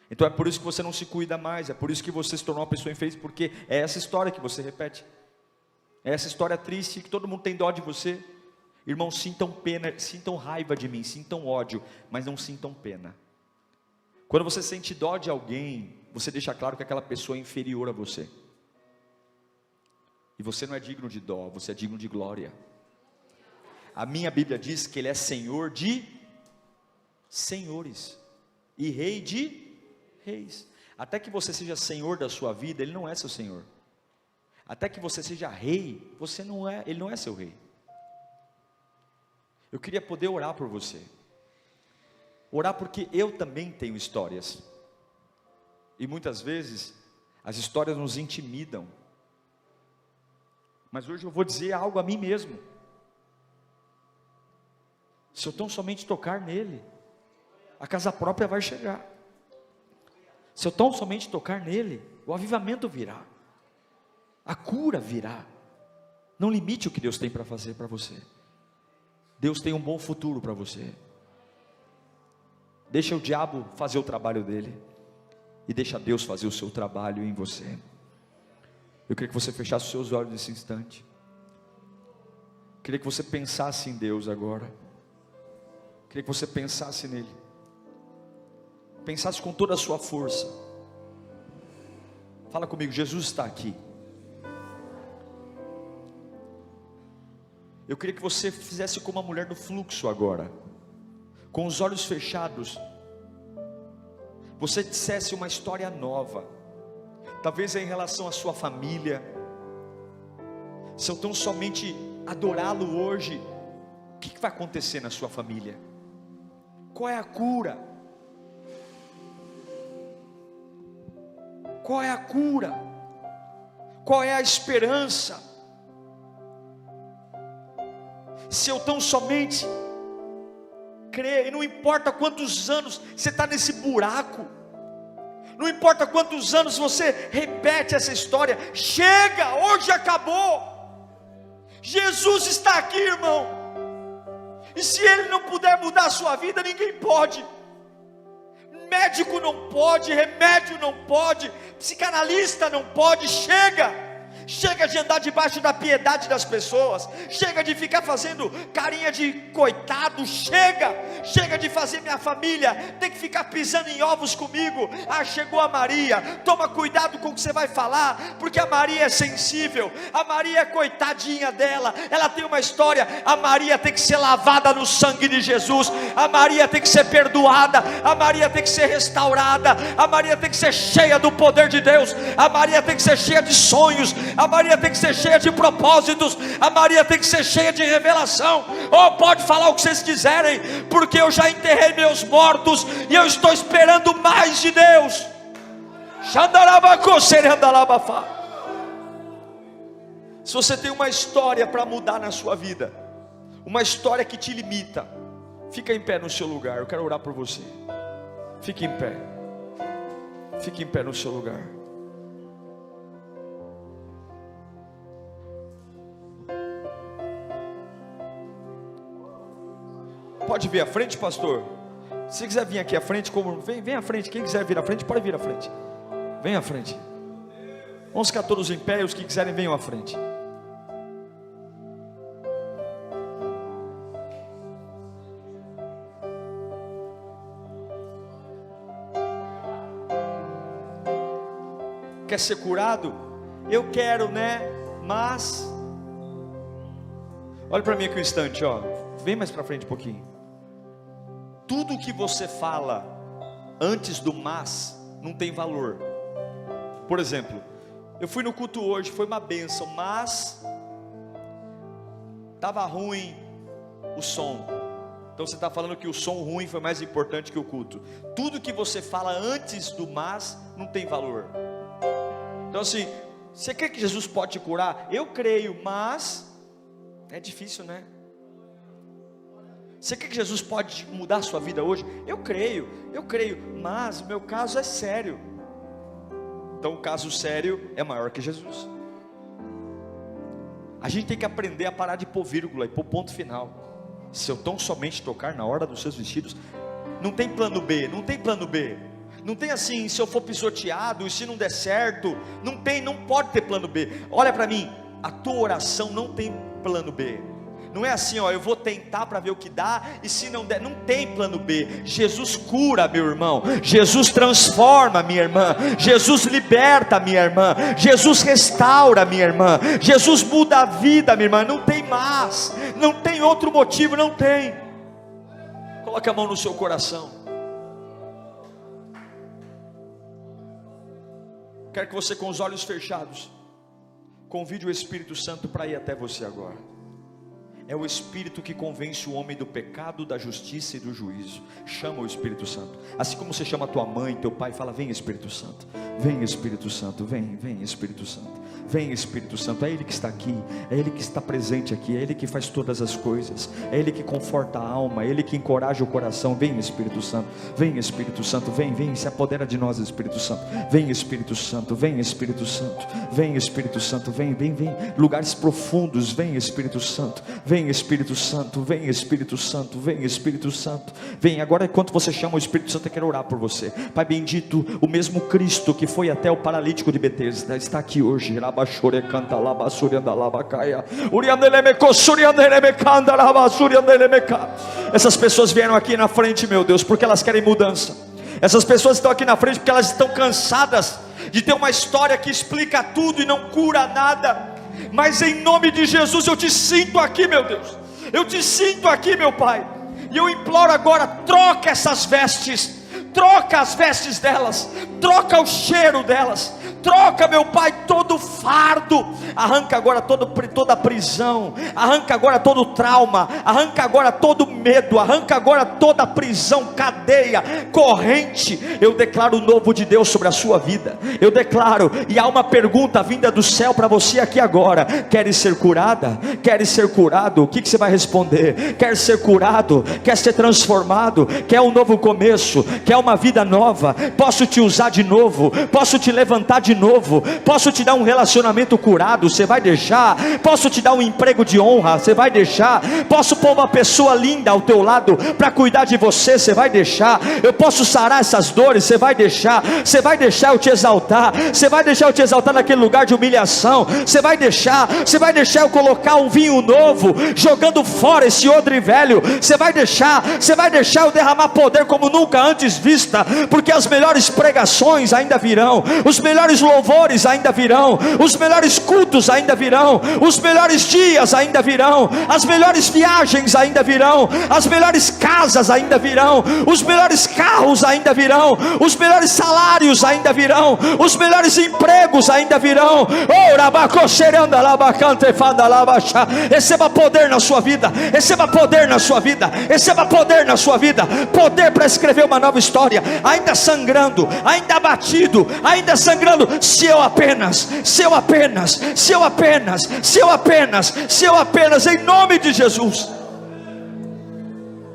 Então é por isso que você não se cuida mais, é por isso que você se tornou uma pessoa infeliz, porque é essa história que você repete. É essa história triste, que todo mundo tem dó de você. Irmãos, sintam pena, sintam raiva de mim, sintam ódio, mas não sintam pena. Quando você sente dó de alguém, você deixa claro que aquela pessoa é inferior a você. E você não é digno de dó, você é digno de glória. A minha Bíblia diz que Ele é Senhor de senhores e Rei de reis. Até que você seja Senhor da sua vida, Ele não é seu Senhor. Até que você seja rei, Ele não é seu rei. Eu queria poder orar por você. Orar porque eu também tenho histórias. E muitas vezes as histórias nos intimidam. Mas hoje eu vou dizer algo a mim mesmo. Se eu tão somente tocar nele, a casa própria vai chegar. Se eu tão somente tocar nele, o avivamento virá. A cura virá. Não limite o que Deus tem para fazer para você. Deus tem um bom futuro para você. Deixa o diabo fazer o trabalho dele. E deixa Deus fazer o seu trabalho em você. Eu queria que você fechasse os seus olhos nesse instante. Eu queria que você pensasse em Deus agora. Eu queria que você pensasse nele. Pensasse com toda a sua força. Fala comigo, Jesus está aqui. Eu queria que você fizesse como a mulher do fluxo agora, com os olhos fechados. Você dissesse uma história nova, talvez em relação à sua família. Se eu tão somente adorá-lo hoje, o que vai acontecer na sua família? Qual é a cura? Qual é a cura? Qual é a esperança? Se eu tão somente crer, e não importa quantos anos você está nesse buraco, não importa quantos anos você repete essa história, chega, hoje acabou. Jesus está aqui, irmão, e se Ele não puder mudar a sua vida, ninguém pode. Médico não pode, remédio não pode, psicanalista não pode. Chega de andar debaixo da piedade das pessoas, chega de ficar fazendo carinha de coitado, chega de fazer minha família ter que ficar pisando em ovos comigo. Chegou a Maria, toma cuidado com o que você vai falar, porque a Maria é sensível, a Maria é coitadinha dela, ela tem uma história. A Maria tem que ser lavada no sangue de Jesus, a Maria tem que ser perdoada, a Maria tem que ser restaurada, a Maria tem que ser cheia do poder de Deus, a Maria tem que ser cheia de sonhos, a Maria tem que ser cheia de propósitos, a Maria tem que ser cheia de revelação. Pode falar o que vocês quiserem, porque eu já enterrei meus mortos e eu estou esperando mais de Deus. Se você tem uma história para mudar na sua vida, uma história que te limita, fica em pé no seu lugar. Eu quero orar por você. Fique em pé. Fique em pé no seu lugar. Pode vir à frente, pastor? Se quiser vir aqui à frente, vem à frente. Quem quiser vir à frente, pode vir à frente. Vem à frente. Vamos ficar todos em pé. Os que quiserem, venham à frente. Quer ser curado? Eu quero, né? Mas olha para mim aqui um instante, ó. Vem mais para frente um pouquinho. Tudo que você fala antes do mas não tem valor. Por exemplo, eu fui no culto hoje, foi uma bênção, mas estava ruim o som. Então você está falando que o som ruim foi mais importante que o culto. Tudo que você fala antes do mas não tem valor. Então assim, você crê que Jesus pode te curar? Eu creio, mas é difícil, né? Você crê que Jesus pode mudar a sua vida hoje? Eu creio, mas o meu caso é sério. Então o caso sério é maior que Jesus. A gente tem que aprender a parar de pôr vírgula e pôr ponto final. Se eu tão somente tocar na hora dos seus vestidos, não tem plano B, não tem plano B. Não tem assim, se eu for pisoteado, e se não der certo, não pode ter plano B. Olha para mim, a tua oração não tem plano B. Não é assim, ó, eu vou tentar para ver o que dá, e se não der, não tem plano B. Jesus cura, meu irmão. Jesus transforma, minha irmã. Jesus liberta, minha irmã. Jesus restaura, minha irmã. Jesus muda a vida, minha irmã. Não tem mais, não tem outro motivo, não tem. Coloque a mão no seu coração. Quero que você, com os olhos fechados, convide o Espírito Santo para ir até você agora. É o Espírito que convence o homem do pecado, da justiça e do juízo. Chama o Espírito Santo. Assim como você chama a tua mãe, teu pai, fala: vem Espírito Santo, vem Espírito Santo, vem Espírito Santo, vem Espírito Santo. É Ele que está aqui, é Ele que está presente aqui, é Ele que faz todas as coisas, é Ele que conforta a alma, é Ele que encoraja o coração. Vem Espírito Santo, vem Espírito Santo, vem, se apodera de nós, Espírito Santo. Vem Espírito Santo, vem Espírito Santo, vem Espírito Santo, vem, lugares profundos, vem Espírito Santo, vem Espírito Santo, vem Espírito Santo, vem Espírito Santo, vem. Agora, enquanto você chama o Espírito Santo, eu quero orar por você. Pai bendito, o mesmo Cristo que foi até o paralítico de Betesda está aqui hoje. Essas pessoas vieram aqui na frente, meu Deus, porque elas querem mudança. Essas pessoas estão aqui na frente porque elas estão cansadas de ter uma história que explica tudo e não cura nada. Mas em nome de Jesus eu te sinto aqui, meu Deus, eu te sinto aqui, meu Pai, e eu imploro agora: troca essas vestes, troca as vestes delas, troca o cheiro delas, troca, meu Pai, todo o fardo, arranca agora toda a prisão, arranca agora todo o trauma, arranca agora todo o medo, arranca agora toda a prisão, cadeia, corrente. Eu declaro o novo de Deus sobre a sua vida, eu declaro. E há uma pergunta vinda do céu para você aqui agora: queres ser curada? Queres ser curado? O que você vai responder? Quer ser curado? Quer ser transformado? Quer um novo começo? Quer uma vida nova? Posso te usar de novo? Posso te levantar de novo? Posso te dar um relacionamento curado? Você vai deixar? Posso te dar um emprego de honra? Você vai deixar? Posso pôr uma pessoa linda ao teu lado para cuidar de você? Você vai deixar? Eu posso sarar essas dores? Você vai deixar? Você vai deixar eu te exaltar? Você vai deixar eu te exaltar naquele lugar de humilhação? Você vai deixar? Você vai deixar eu colocar um vinho novo, jogando fora esse odre velho? Você vai deixar? Você vai deixar eu derramar poder como nunca antes vista? Porque as melhores pregações ainda virão, os melhores louvores ainda virão, os melhores cultos ainda virão, os melhores dias ainda virão, as melhores viagens ainda virão, as melhores casas ainda virão, os melhores carros ainda virão, os melhores salários ainda virão, os melhores empregos ainda virão. Receba poder na sua vida, receba poder na sua vida, receba poder na sua vida, poder para escrever uma nova história, ainda sangrando, ainda abatido, ainda sangrando. Se eu apenas, em nome de Jesus.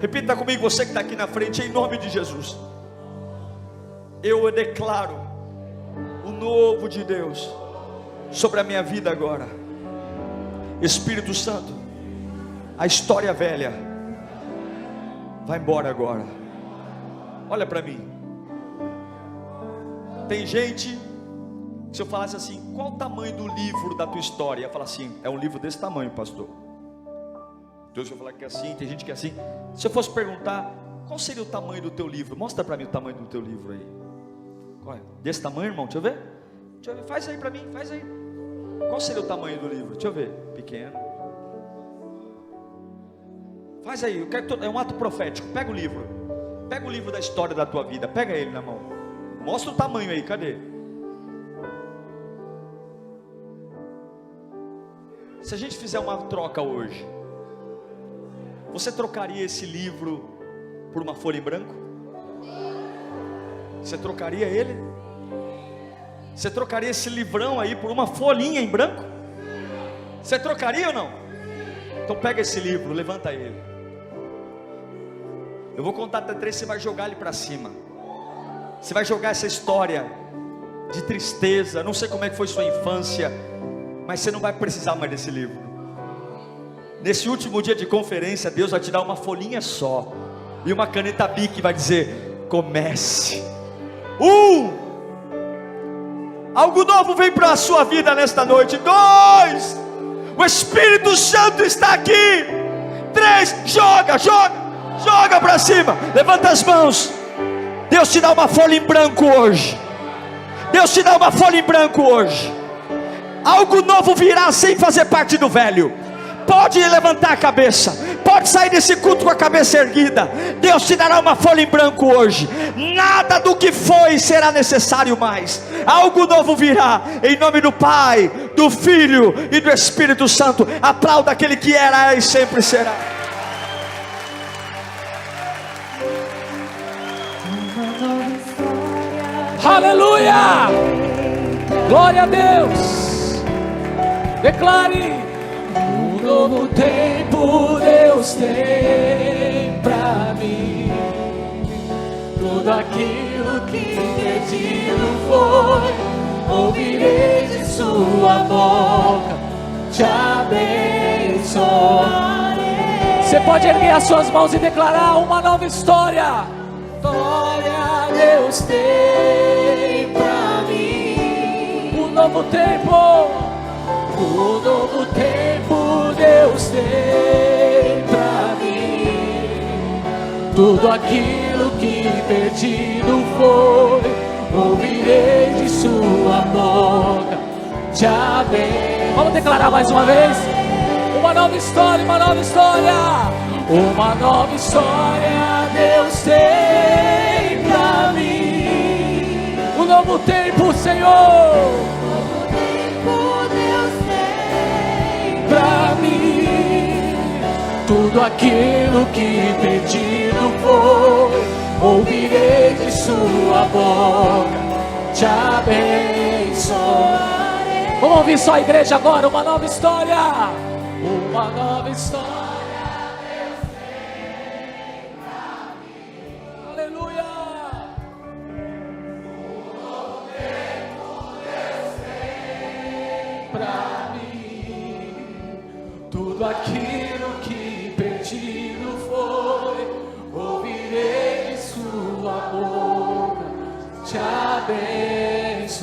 Repita comigo, você que está aqui na frente, em nome de Jesus. Eu declaro o novo de Deus sobre a minha vida agora. Espírito Santo, a história velha vai embora agora. Olha para mim. Tem gente, se eu falasse assim: qual o tamanho do livro da tua história? Eu ia falar assim: é um livro desse tamanho, pastor. Deus vai falar que é assim, tem gente que é assim. Se eu fosse perguntar: qual seria o tamanho do teu livro? Mostra para mim o tamanho do teu livro aí. Qual é? Desse tamanho, irmão? Deixa eu ver. Faz aí para mim, faz aí. Qual seria o tamanho do livro? Deixa eu ver. Pequeno. Faz aí, eu quero é um ato profético. Pega o livro. Pega o livro da história da tua vida. Pega ele na mão. Mostra o tamanho aí, cadê? Se a gente fizer uma troca hoje, você trocaria esse livro por uma folha em branco? Você trocaria ele? Você trocaria esse livrão aí por uma folhinha em branco? Você trocaria ou não? Então pega esse livro, levanta ele. Eu vou contar até 3, você vai jogar ele para cima. Você vai jogar essa história de tristeza. Não sei como é que foi sua infância, mas você não vai precisar mais desse livro. Nesse último dia de conferência, Deus vai te dar uma folhinha só e uma caneta Bic, vai dizer: comece. Algo novo vem para a sua vida nesta noite. 2, o Espírito Santo está aqui. 3, joga para cima, levanta as mãos. Deus te dá uma folha em branco hoje. Deus te dá uma folha em branco hoje. Algo novo virá sem fazer parte do velho. Pode levantar a cabeça, Pode sair desse culto com a cabeça erguida. Deus te dará uma folha em branco hoje. Nada do que foi será necessário mais. Algo novo virá. Em nome do Pai, do Filho e do Espírito Santo. Aplauda aquele que era, é e sempre será. Aleluia! Glória a Deus! Declare: um novo tempo Deus tem pra mim. Tudo aquilo que perdido foi, ouvirei de sua boca, te abençoarei. Você pode erguer as suas mãos e declarar uma nova história. Glória Deus tem pra mim. Um novo tempo, um novo tempo Deus tem pra mim. Tudo aquilo que perdido foi, ouvirei de sua boca, te abençoarei. Vamos declarar mais uma vez. Uma nova história, uma nova história. Uma nova história Deus tem pra mim. Um novo tempo, Senhor. Um novo tempo Deus tem pra mim. Tudo aquilo que perdido foi, ouvirei de sua boca, te abençoarei. Vamos ouvir só a igreja agora. Uma nova história. Uma nova história. Tudo aquilo que perdido foi, ouvirei de sua boca, te abençoarei.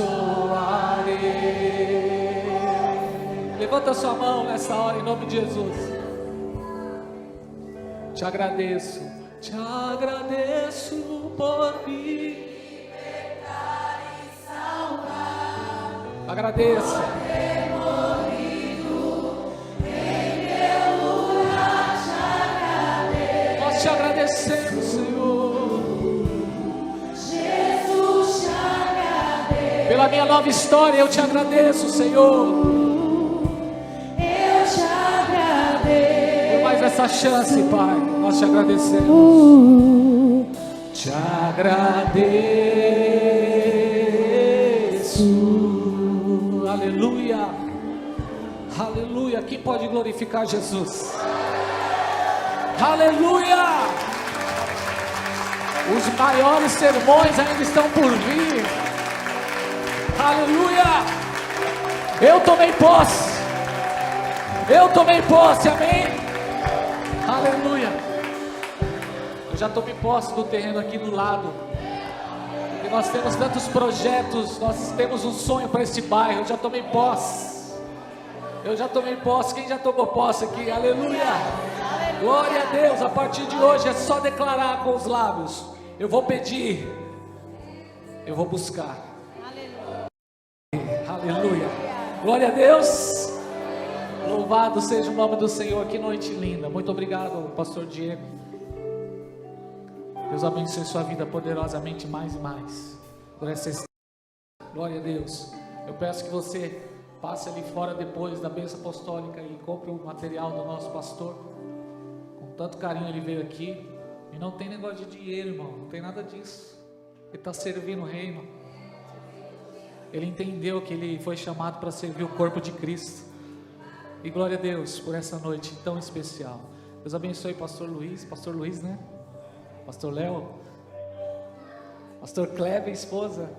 Levanta sua mão nessa hora em nome de Jesus. Te agradeço por me libertar e salvar. Agradeço. Te agradecemos, Senhor. Jesus, te agradeço. Pela minha nova história, eu te agradeço, Senhor. Eu te agradeço. Por mais essa chance, Pai, nós te agradecemos. Te agradeço. Aleluia. Aleluia. Quem pode glorificar Jesus? Aleluia! Os maiores sermões ainda estão por vir. Aleluia! Eu tomei posse. Eu tomei posse, amém? Aleluia! Eu já tomei posse do terreno aqui do lado. E nós temos tantos projetos, nós temos um sonho para esse bairro. Eu já tomei posse. Eu já tomei posse. Quem já tomou posse aqui? Aleluia! Glória a Deus, a partir de hoje é só declarar com os lábios. Eu vou pedir, eu vou buscar. Aleluia. Aleluia. Glória a Deus. Louvado seja o nome do Senhor. Que noite linda. Muito obrigado, pastor Diego. Deus abençoe sua vida poderosamente mais e mais. Glória a Deus. Eu peço que você passe ali fora depois da bênção apostólica e compre o material do nosso pastor. Tanto carinho ele veio aqui. E não tem negócio de dinheiro, irmão. Não tem nada disso. Ele está servindo o reino. Ele entendeu que ele foi chamado para servir o corpo de Cristo. E glória a Deus por essa noite tão especial. Deus abençoe pastor Luiz, né? Pastor Léo, pastor Kleber, esposa.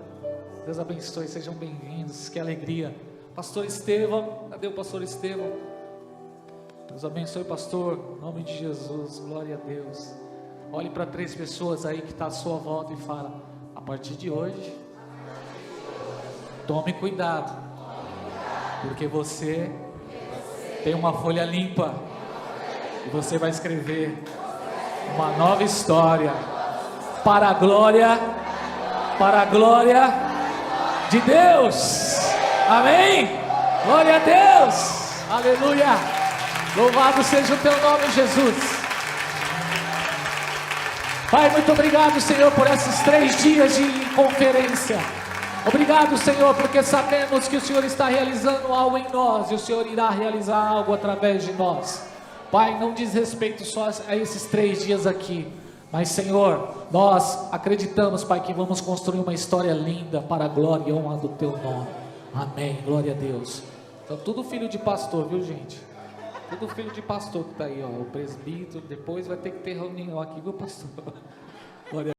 Deus abençoe, sejam bem-vindos. Que alegria. Pastor Estevão, cadê o pastor Estevão? Deus abençoe, pastor, em nome de Jesus, glória a Deus. Olhe para 3 pessoas aí que está à sua volta e fala: a partir de hoje, tome cuidado, porque você tem uma folha limpa e você vai escrever uma nova história para a glória de Deus. Amém? Glória a Deus. Aleluia. Louvado seja o teu nome, Jesus. Pai, muito obrigado, Senhor, por esses 3 dias de conferência. Obrigado, Senhor, porque sabemos que o Senhor está realizando algo em nós e o Senhor irá realizar algo através de nós. Pai, não diz respeito só a esses 3 dias aqui, mas, Senhor, nós acreditamos, Pai, que vamos construir uma história linda para a glória e honra do Teu nome. Amém, glória a Deus. Então, tudo filho de pastor, viu, gente? Tudo filho de pastor que está aí, ó, o presbítero. Depois vai ter que ter reunião aqui, viu, pastor? Glória a Deus.